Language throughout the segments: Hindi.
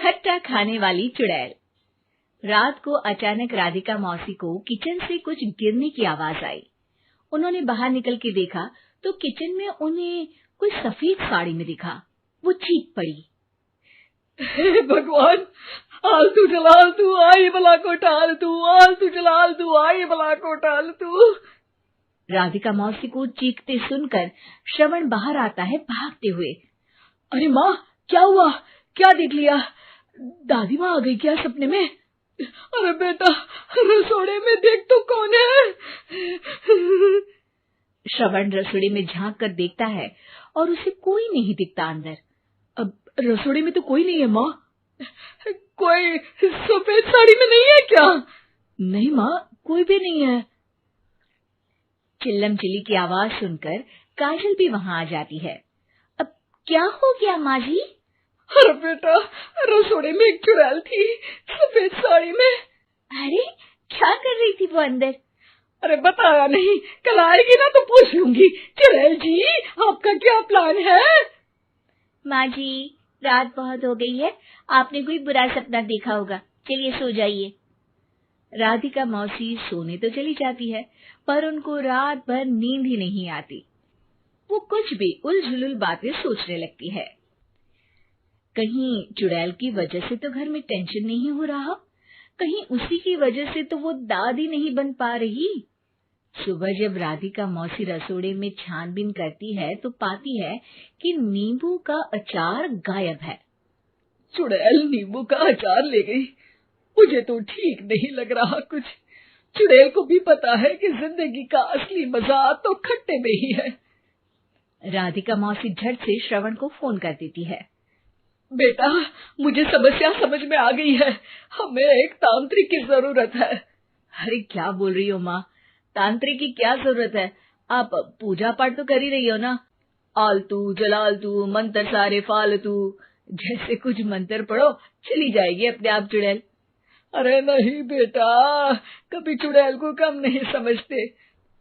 खट्टा खाने वाली चुड़ैल। रात को अचानक राधिका मौसी को किचन से कुछ गिरने की आवाज आई। उन्होंने बाहर निकल के देखा तो किचन में उन्हें कोई सफेद साड़ी में दिखा। वो चीख पड़ी, हे भगवान, आलतू जलाल तू आई बला को टाल तू, आलतू जलाल तू आई बला को टाल तू। राधिका मौसी को चीखते सुनकर श्रवण बाहर आता है भागते हुए। अरे माँ, क्या हुआ? क्या देख लिया? दादी माँ आ गई क्या सपने में? अरे बेटा, रसोड़े में देख तो कौन है? श्रवण रसोड़े में झांक कर देखता है और उसे कोई नहीं दिखता अंदर। अब रसोड़े में तो कोई नहीं है माँ। कोई सफेद साड़ी में नहीं है क्या? नहीं माँ, कोई भी नहीं है। चिल्लम चिल्ली की आवाज सुनकर काजल भी वहां आ जाती है। अब क्या हो गया माँ जी? अरे बेटा, रसोड़े में एक चुड़ैल थी सफेद साड़ी में। अरे क्या कर रही थी वो अंदर? अरे बताया नहीं, कल आएगी ना तो पूछ लूंगी। चुड़ैल जी, आपका क्या प्लान है? माँ जी, रात बहुत हो गई है, आपने कोई बुरा सपना देखा होगा, चलिए सो जाइए। राधिका मौसी सोने तो चली जाती है, पर उनको रात भर नींद ही नहीं आती। वो कुछ भी उलझुल बातें सोचने लगती है। कहीं चुड़ैल की वजह से तो घर में टेंशन नहीं हो रहा, कहीं उसी की वजह से तो वो दादी नहीं बन पा रही। सुबह जब राधिका मौसी रसोड़े में छानबीन करती है तो पाती है कि नींबू का अचार गायब है। चुड़ैल नींबू का अचार ले गई? मुझे तो ठीक नहीं लग रहा कुछ। चुड़ैल को भी पता है कि जिंदगी का असली मजा तो खट्टे में ही है। राधिका मौसी झट से श्रवण को फोन कर देती है। बेटा, मुझे समस्या समझ में आ गई है, हमें एक तांत्रिक की जरूरत है। अरे क्या बोल रही हो माँ, तांत्रिक की क्या जरूरत है? आप पूजा पाठ तो कर ही रही हो ना। आलतू जलालतू मंत्र सारे फालतू जैसे कुछ मंत्र पढ़ो, चली जाएगी अपने आप चुड़ैल। अरे नहीं बेटा, कभी चुड़ैल को कम नहीं समझते।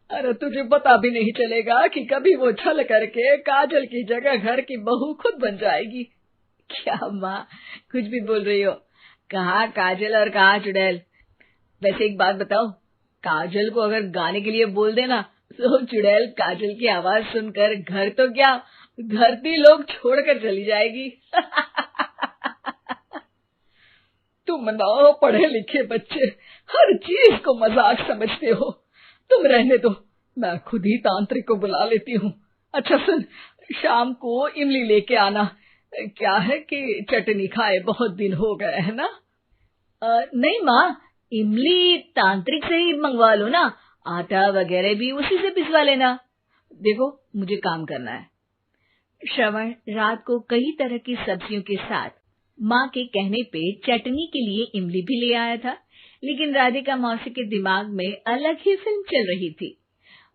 अरे तुझे पता भी नहीं चलेगा कि कभी वो छल करके काजल की जगह घर की बहू खुद बन जाएगी। क्या माँ, कुछ भी बोल रही हो? कहाँ काजल और कहाँ चुड़ैल? वैसे एक बात बताओ, काजल को अगर गाने के लिए बोल देना तो चुड़ैल काजल की आवाज सुनकर घर तो क्या धरती लोग छोड़कर चली जाएगी। तुम ना पढ़े लिखे बच्चे हर चीज को मजाक समझते हो। तुम रहने दो, मैं खुद ही तांत्रिक को बुला लेती हूँ। अच्छा सुन, शाम को इमली लेके आना। क्या है कि चटनी खाए बहुत दिन हो गए है ना? नहीं माँ, इमली तांत्रिक से ही मंगवा लो ना, आटा वगैरह भी उसी से पिसवा लेना। देखो मुझे काम करना है। श्रवण रात को कई तरह की सब्जियों के साथ माँ के कहने पे चटनी के लिए इमली भी ले आया था, लेकिन राधिका मौसी के दिमाग में अलग ही फिल्म चल रही थी।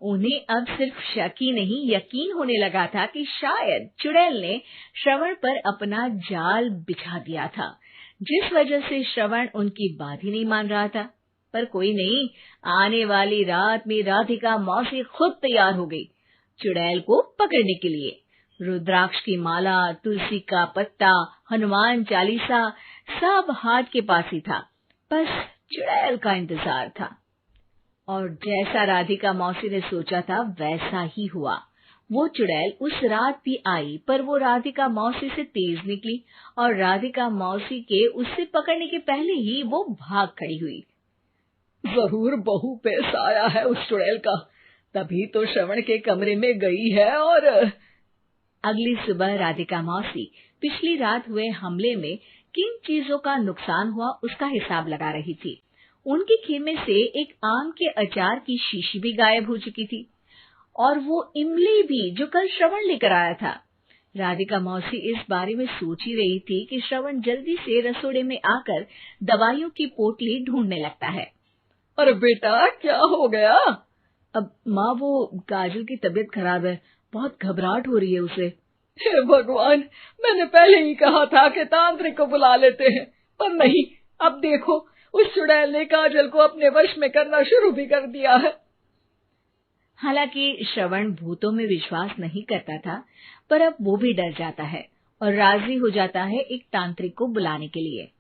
उन्हें अब सिर्फ शक ही नहीं यकीन होने लगा था कि शायद चुड़ैल ने श्रवण पर अपना जाल बिछा दिया था, जिस वजह से श्रवण उनकी बात ही नहीं मान रहा था। पर कोई नहीं, आने वाली रात में राधिका मौसी खुद तैयार हो गई चुड़ैल को पकड़ने के लिए। रुद्राक्ष की माला, तुलसी का पत्ता, हनुमान चालीसा सब हाथ के पास ही था, बस चुड़ैल का इंतजार था। और जैसा राधिका मौसी ने सोचा था वैसा ही हुआ। वो चुड़ैल उस रात भी आई, पर वो राधिका मौसी से तेज निकली और राधिका मौसी के उससे पकड़ने के पहले ही वो भाग खड़ी हुई। जरूर बहू पे साया है उस चुड़ैल का, तभी तो श्रवण के कमरे में गई है। और अगली सुबह राधिका मौसी पिछली रात हुए हमले में किन चीजों का नुकसान हुआ उसका हिसाब लगा रही थी। उनके खेमे से एक आम के अचार की शीशी भी गायब हो चुकी थी और वो इमली भी जो कल श्रवण लेकर आया था। राधिका मौसी इस बारे में सोच ही रही थी कि श्रवण जल्दी से रसोड़े में आकर दवाइयों की पोटली ढूंढने लगता है। अरे बेटा, क्या हो गया? अब माँ, वो काजल की तबीयत खराब है, बहुत घबराहट हो रही है उसे। हे भगवान, मैंने पहले ही कहा था कि तांत्रिक को बुला लेते हैं, पर नहीं। अब देखो, उस चुड़ैल ने काजल को अपने वश में करना शुरू भी कर दिया है। हालांकि श्रवण भूतों में विश्वास नहीं करता था, पर अब वो भी डर जाता है। और राजी हो जाता है एक तांत्रिक को बुलाने के लिए।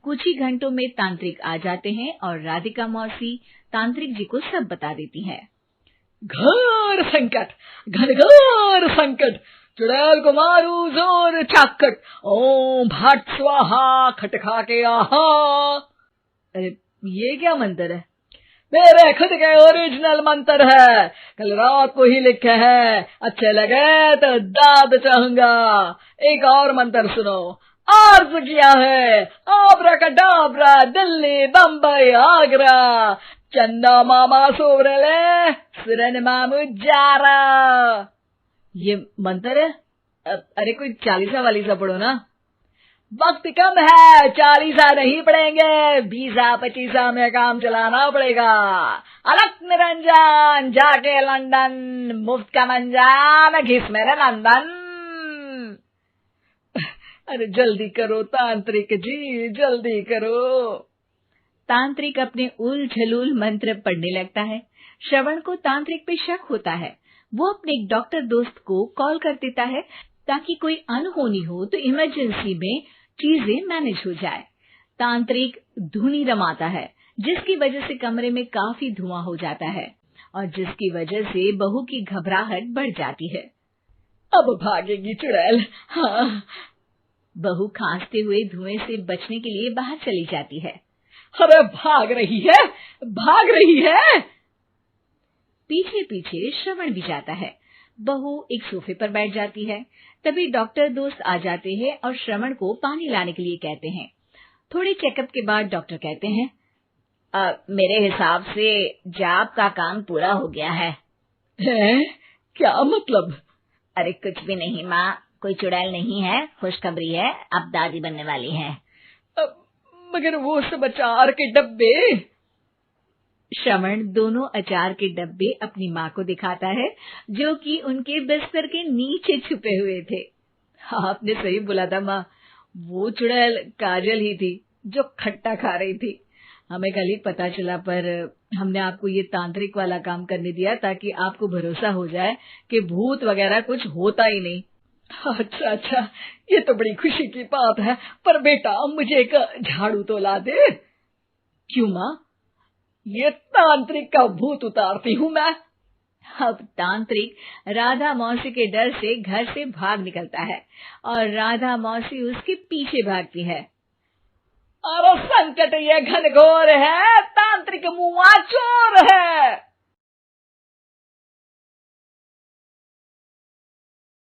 कुछ ही घंटों में तांत्रिक आ जाते हैं और राधिका मौसी तांत्रिक जी को सब बता देती है। घोर संकट, घनघोर संकट, चुड़ैल को मारू जोर चाकट, ओम भट स्वाहा खटखा के आहा। अरे ये क्या मंत्र है? मेरे खुद के ओरिजिनल मंत्र है, कल रात को ही लिखे हैं, अच्छे लगे तो दाद चाहूंगा। एक और मंत्र सुनो। अर्ज किया है आब्राकडाब्रा, दिल्ली बम्बई आगरा, चंदा मामा सोवरले सुरन मामू जारा। ये मंत्र है? अरे कोई 40 वालीसा पढ़ो ना। वक्त कम है, 40 नहीं पड़ेंगे, 20-25 में काम चलाना पड़ेगा। अलग निरंजन जाके लंदन, मुफ्त का मंजान घिस मेरे नंदन। अरे जल्दी करो तांत्रिक जी, जल्दी करो। तांत्रिक अपने उल झलूल मंत्र पढ़ने लगता है। श्रवण को तांत्रिक पे शक होता है। वो अपने एक डॉक्टर दोस्त को कॉल कर देता है ताकि कोई अनहोनी हो तो इमरजेंसी में चीजें मैनेज हो जाए। तांत्रिक धुनी रमाता है, जिसकी वजह से कमरे में काफी धुआं हो जाता है और जिसकी वजह से बहू की घबराहट बढ़ जाती है। अब भागेगी चुड़ैल। हाँ। बहू खांसते हुए धुएं से बचने के लिए बाहर चली जाती है। अरे भाग रही है, भाग रही है। पीछे पीछे श्रवण भी जाता है। बहू एक सोफे पर बैठ जाती है। तभी डॉक्टर दोस्त आ जाते हैं और श्रवण को पानी लाने के लिए कहते हैं। थोड़े चेकअप के बाद डॉक्टर कहते हैं, मेरे हिसाब से जाप का काम पूरा हो गया है। क्या मतलब? अरे कुछ भी नहीं माँ, कोई चुड़ैल नहीं है, खुशखबरी है, अब दादी बनने वाली है। मगर वो सब अचार के डब्बे। श्रवण दोनों अचार के डब्बे अपनी माँ को दिखाता है, जो कि उनके बिस्तर के नीचे छुपे हुए थे। आपने सही बोला था माँ, वो चुड़ैल काजल ही थी जो खट्टा खा रही थी। हमें कल ही पता चला, पर हमने आपको ये तांत्रिक वाला काम करने दिया ताकि आपको भरोसा हो जाए कि भूत वगैरह कुछ होता ही नहीं। अच्छा, ये तो बड़ी खुशी की बात है, पर बेटा मुझे एक झाड़ू तो ला दे। क्यों माँ? ये तांत्रिक का भूत उतारती हूँ मैं। अब तांत्रिक राधा मौसी के डर से घर से भाग निकलता है और राधा मौसी उसके पीछे भागती है। अरे संकट ये घनघोर है, तांत्रिक मुआ चोर है।